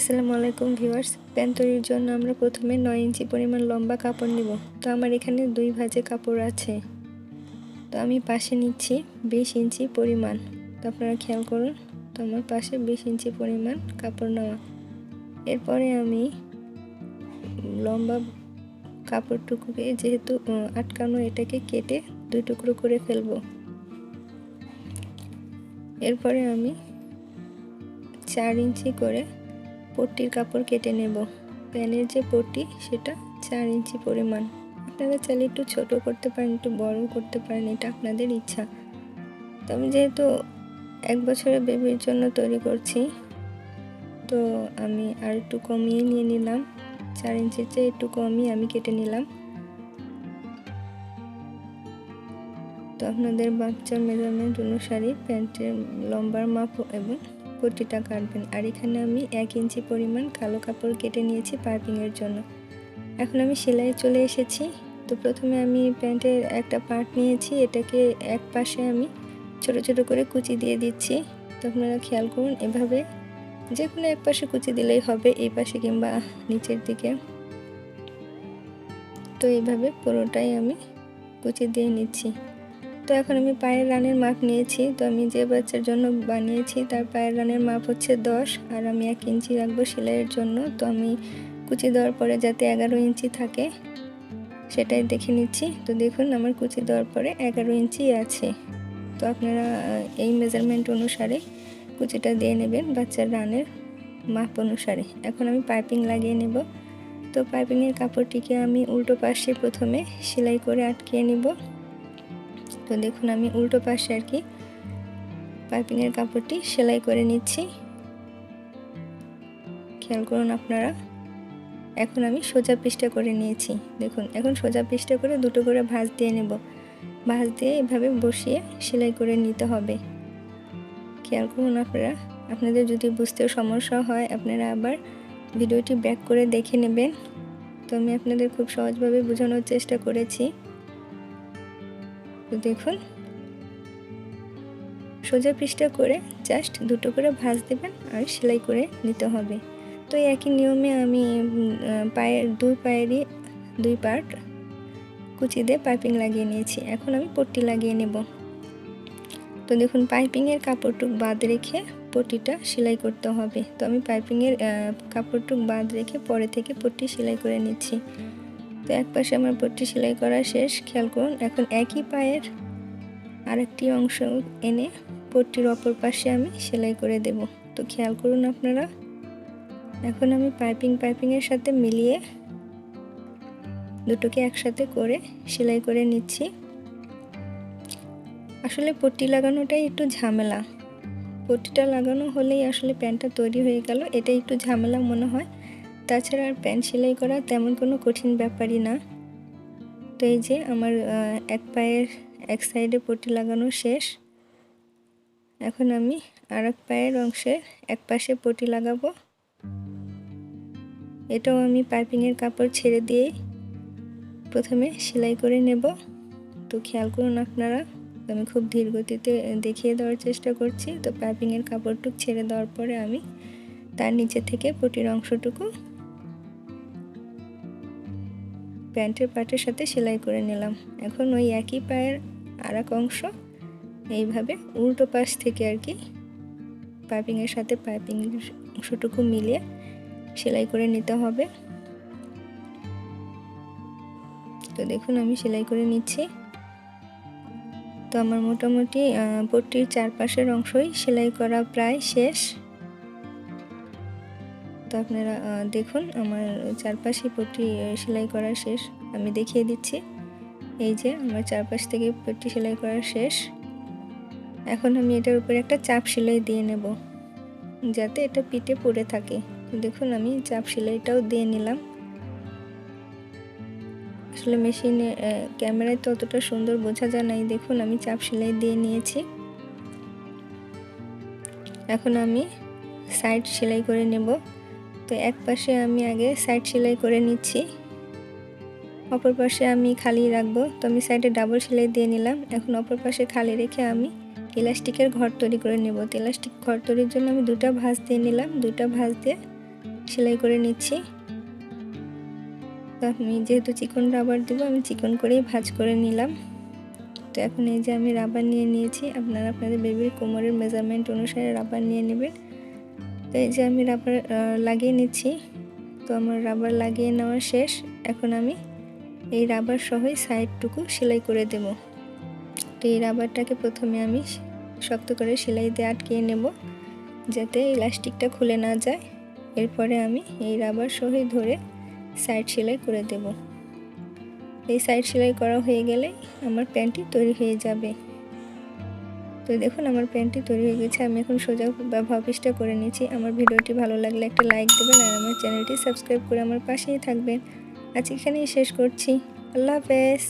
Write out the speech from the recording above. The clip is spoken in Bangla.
আসসালামু আলাইকুম ভিউয়ার্স। প্যান্ট তৈরির জন্য আমরা প্রথমে 9 ইঞ্চি পরিমাণ লম্বা কাপড় নিব। তো আমার এখানে 2 ভাঁজে কাপড় আছে, তো আমি পাশে নিচ্ছি 20 ইঞ্চি পরিমাণ। তো আপনারা খেয়াল করুন, তো আমার পাশে 20 ইঞ্চি পরিমাণ কাপড় নেওয়া। এরপরে আমি লম্বা কাপড়টুকুকে যেহেতু আটকানো, এটাকে কেটে 2 টুকরো করে ফেলবো। এরপরে আমি 4 ইঞ্চি করে পট্টির কাপড় কেটে নেব। প্যানের যে পট্টি সেটা 4 ইঞ্চি পরিমাণ। আপনারা চাইলে একটু ছোট করতে পারেন, একটু বড় করতে পারেন, এটা আপনাদের ইচ্ছা। তো আমি যেহেতু 1 বছরের বেবির জন্য তৈরি করছি, তো আমি আর একটু কমিয়ে নিয়ে নিলাম। 4 ইঞ্চির চেয়ে একটু কমই আমি কেটে নিলাম। তো আপনাদের বাচ্চার মেজারমেন্ট অনুসারে প্যান্টের লম্বার মাপ এবং পট্টিটা কাটবেন। আর এখানে আমি 1 ইঞ্চি পরিমাণ কালো কাপড় কেটে নিয়েছি পাইপিংয়ের জন্য। এখন আমি সেলাই চলে এসেছি। তো প্রথমে আমি প্যান্টের একটা পার্ট নিয়েছি, এটাকে এক পাশে আমি ছোট ছোট করে কুচি দিয়ে দিচ্ছি। তো আপনারা খেয়াল করুন, এভাবে যে কোনো এক পাশে কুচি দিলেই হবে, এই পাশে কিংবা নিচের দিকে। তো এইভাবে পুরোটাই আমি কুচি দিয়ে নিচ্ছি। তো এখন আমি পায়ের রানের মাপ নিয়েছি। তো আমি যে বাচ্চার জন্য বানিয়েছি তার পায়ের রানের মাপ হচ্ছে 10, আর আমি 1 ইঞ্চি রাখবো সেলাইয়ের জন্য। তো আমি কুচি দেওয়ার পরে যাতে 11 ইঞ্চি থাকে সেটাই দেখে নিচ্ছি। তো দেখুন, আমার কুচি দেওয়ার পরে 11 ইঞ্চি আছে। তো আপনারা এই মেজারমেন্ট অনুসারে কুচিটা দিয়ে নেবেন বাচ্চার রানের মাপ অনুসারে। এখন আমি পাইপিং লাগিয়ে নেব। তো পাইপিংয়ের কাপড়টিকে আমি উল্টো পাশে প্রথমে সেলাই করে আটকিয়ে নিব। তো দেখুন, আমি উল্টো পাশে আর কি পাইপিংয়ের কাপড়টি সেলাই করে নিচ্ছি। খেয়াল করুন আপনারা। এখন আমি সোজা পৃষ্ঠা করে নিয়েছি। দেখুন, এখন সোজা পৃষ্ঠা করে দুটো করে ভাঁজ দিয়ে নেব। ভাঁজ দিয়ে এভাবে বসিয়ে সেলাই করে নিতে হবে। খেয়াল করুন আপনারা। আপনাদের যদি বুঝতে সমস্যা হয়, আপনারা আবার ভিডিওটি ব্যাক করে দেখে নেবেন। তো আমি আপনাদের খুব সহজভাবে বোঝানোর চেষ্টা করেছি। তো দেখুন, সোজা পৃষ্ঠা করে জাস্ট দুটো করে ভাঁজ দেবেন আর সেলাই করে নিতে হবে। তো একই নিয়মে আমি দুই পায়েরই 2 পার্ট কুচি দিয়ে পাইপিং লাগিয়ে নিয়েছি। এখন আমি পট্টি লাগিয়ে নেব। তো দেখুন, পাইপিংয়ের কাপড়টুক বাদ রেখে পট্টিটা সেলাই করতে হবে। তো আমি পাইপিংয়ের কাপড়টুক বাদ রেখে পরে থেকে পট্টি সেলাই করে নিচ্ছি। তো এক পাশে আমার পট্টি সেলাই করা শেষ। খেয়াল করুন, এখন একই পায়ের আরেকটি অংশ এনে পট্টির অপর পাশে আমি সেলাই করে দেব। তো খেয়াল করুন আপনারা। এখন আমি পাইপিংয়ের সাথে মিলিয়ে দুটোকে একসাথে করে সেলাই করে নিচ্ছি। আসলে পট্টি লাগানোটাই একটু ঝামেলা। পট্টিটা লাগানো হলেই আসলে প্যান্টটা তৈরি হয়ে গেল, এটাই একটু ঝামেলা মনে হয়। তাছাড়া আর প্যান্ট সেলাই করা তেমন কোনো কঠিন ব্যাপারই না। তো এই যে আমার এক পায়ের এক সাইডে পট্টি লাগানো শেষ। এখন আমি আর এক পায়ের অংশের এক পাশে পট্টি লাগাবো। এটাও আমি পাইপিংয়ের কাপড় ছেড়ে দিয়ে প্রথমে সেলাই করে নেব। তো খেয়াল করুন আপনারা, আমি খুব ধীর গতিতে দেখিয়ে দেওয়ার চেষ্টা করছি। তো পাইপিংয়ের কাপড়টুক ছেড়ে দেওয়ার পরে আমি তার নিচে থেকে পট্টির অংশটুকু প্যান্টের পাটের সাথে সেলাই করে নিলাম। এখন ওই একই পায়ের আর এক অংশ এইভাবে উল্টো পাশ থেকে আর কি পাইপিংয়ের সাথে পাইপিংয়ের অংশটুকু মিলিয়ে সেলাই করে নিতে হবে। তো দেখুন, আমি সেলাই করে নিচ্ছি। তো আমার মোটামুটি পট্টির চারপাশের অংশই সেলাই করা প্রায় শেষ। তো আপনারা দেখুন, আমার চারপাশে পট্টি সেলাই করা শেষ। আমি দেখিয়ে দিচ্ছি। এই যে আমার চারপাশ থেকে পট্টি সেলাই করা শেষ। এখন আমি এটার উপরে একটা চাপ সেলাই দিয়ে নেব, যাতে এটা পিঠে পড়ে থাকে। দেখুন, আমি চাপ সেলাইটাও দিয়ে নিলাম। আসলে মেশিনে ক্যামেরায় তো অতটা সুন্দর বোঝা যায় না। দেখুন, আমি চাপ সেলাই দিয়ে নিয়েছি। এখন আমি সাইড সেলাই করে নেব। তো এক পাশে আমি আগে সাইড সেলাই করে নিচ্ছি, অপর পাশে আমি খালি রাখবো। তো আমি সাইডে ডাবল সেলাই দিয়ে নিলাম। এখন অপর পাশে খালি রেখে আমি ইলাস্টিকের ঘর তৈরি করে নেব। তো ইলাস্টিক ঘর তৈরির জন্য আমি 2টা ভাঁজ দিয়ে নিলাম। 2টা ভাঁজ দিয়ে সেলাই করে নিচ্ছি। তো আমি যেহেতু চিকন রাবার দেবো, আমি চিকন করেই ভাঁজ করে নিলাম। তো এখন এই যে আমি রাবার নিয়ে নিয়েছি, আপনারা আপনাদের বেবির কোমরের মেজারমেন্ট অনুসারে রাবার নিয়ে নেবেন। তো এই যে আমি রাবার লাগিয়ে নিচ্ছি। তো আমার রাবার লাগিয়ে নেওয়া শেষ। এখন আমি এই রাবার সহই সাইডটুকু সেলাই করে দেব। তো এই রাবারটাকে প্রথমে আমি শক্ত করে সেলাই দিয়ে আটকিয়ে নেব, যাতে ইলাস্টিকটা খুলে না যায়। এরপরে আমি এই রাবার সহই ধরে সাইড সেলাই করে দেব। এই সাইড সেলাই করা হয়ে গেলে আমার প্যান্টটি তৈরি হয়ে যাবে। তো দেখুন আমার প্যান্টটি তৈরি হয়ে গেছে। আমি এখন সোজা ভাঁজ পিসটা করে নিচ্ছি। আমার ভিডিওটি ভালো লাগলে একটা লাইক দেবেন আর আমার চ্যানেলটি সাবস্ক্রাইব করে আমার পাশেই থাকবেন। আজ এখানেই শেষ করছি। আল্লাহ হাফেজ।